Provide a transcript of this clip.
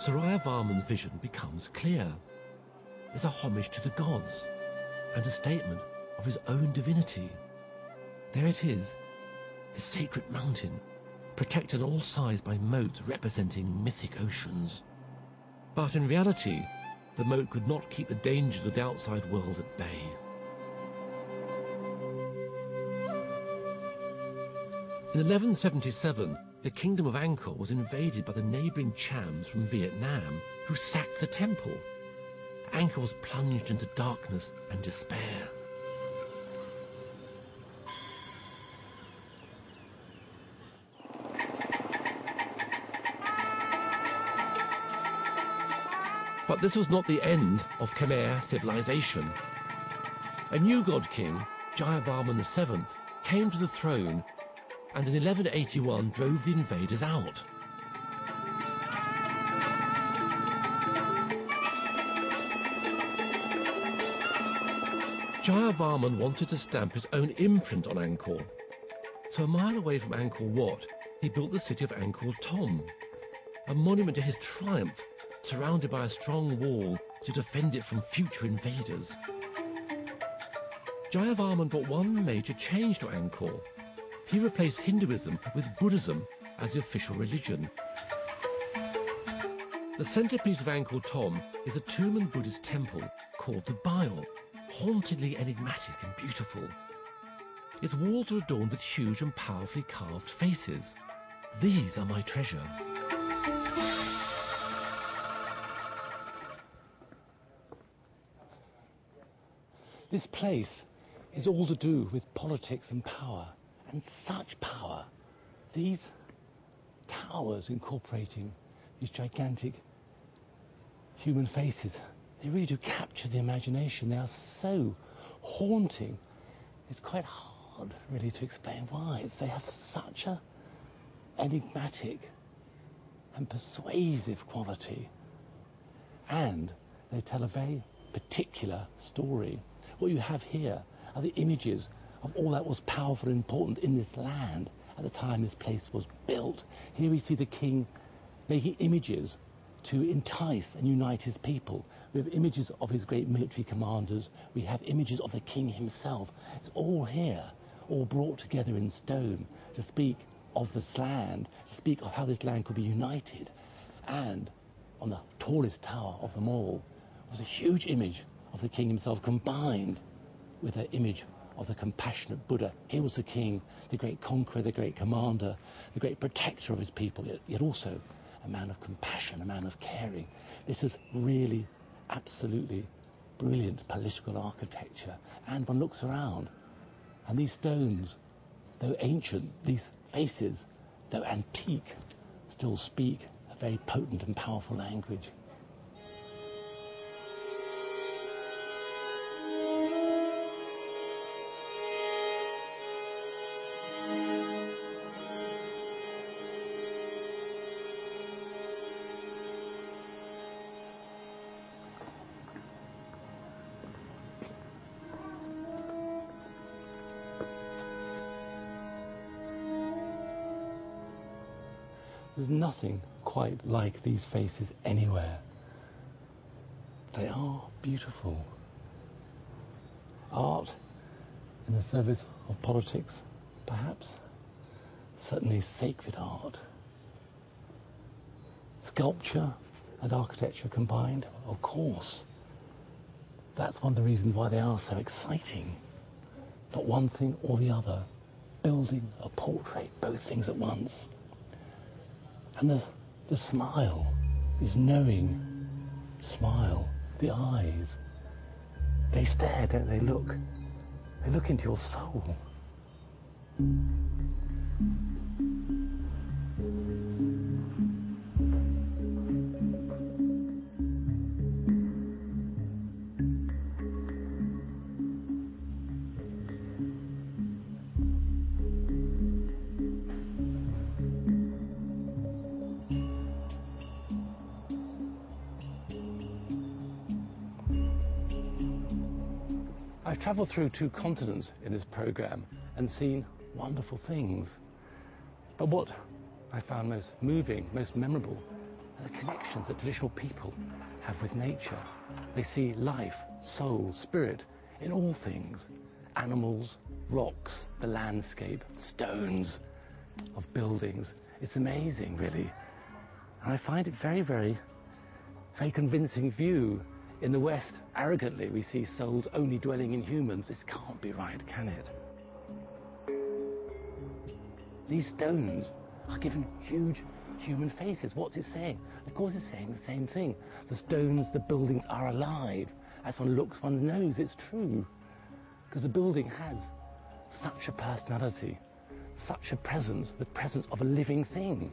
Surya Varman's vision becomes clear. It's a homage to the gods and a statement of his own divinity. There it is, his sacred mountain, protected on all sides by moats representing mythic oceans. But in reality, the moat could not keep the dangers of the outside world at bay. In 1177, the kingdom of Angkor was invaded by the neighbouring Chams from Vietnam, who sacked the temple. Angkor was plunged into darkness and despair. But this was not the end of Khmer civilization. A new god king, Jayavarman VII, came to the throne and in 1181 drove the invaders out. Jayavarman wanted to stamp his own imprint on Angkor, so a mile away from Angkor Wat, he built the city of Angkor Thom, a monument to his triumph, surrounded by a strong wall to defend it from future invaders. Jayavarman brought one major change to Angkor. He replaced Hinduism with Buddhism as the official religion. The centerpiece of Angkor Thom is a tomb and Buddhist temple called the Bile, hauntedly enigmatic and beautiful. Its walls are adorned with huge and powerfully carved faces. These are my treasure. This place is all to do with politics and power, and such power. These towers incorporating these gigantic human faces, they really do capture the imagination. They are so haunting. It's quite hard really to explain why. They have such a enigmatic and persuasive quality, and they tell a very particular story. What you have here are the images of all that was powerful and important in this land at the time this place was built. Here we see the king making images to entice and unite his people. We have images of his great military commanders. We have images of the king himself. It's all here, all brought together in stone to speak of this land, to speak of how this land could be united. And on the tallest tower of them all was a huge image of the king himself, combined with an image of the compassionate Buddha. Here was the king, the great conqueror, the great commander, the great protector of his people, yet also a man of compassion, a man of caring. This is really absolutely brilliant political architecture. And one looks around, and these stones, though ancient, these faces, though antique, still speak a very potent and powerful language. There's nothing quite like these faces anywhere. They are beautiful. Art in the service of politics, perhaps. Certainly sacred art. Sculpture and architecture combined, of course. That's one of the reasons why they are so exciting. Not one thing or the other. Building a portrait, both things at once. And the smile, this knowing smile, the eyes, they stare, don't they? Look. They look into your soul. I've travelled through 2 continents in this programme and seen wonderful things. But what I found most moving, most memorable, are the connections that traditional people have with nature. They see life, soul, spirit in all things. Animals, rocks, the landscape, stones of buildings. It's amazing, really. And I find it very, very, very convincing view. In the West, arrogantly, we see souls only dwelling in humans. This can't be right, can it? These stones are given huge human faces. What's it saying? Of course it's saying the same thing. The stones, the buildings are alive. As one looks, one knows it's true. Because the building has such a personality, such a presence, the presence of a living thing.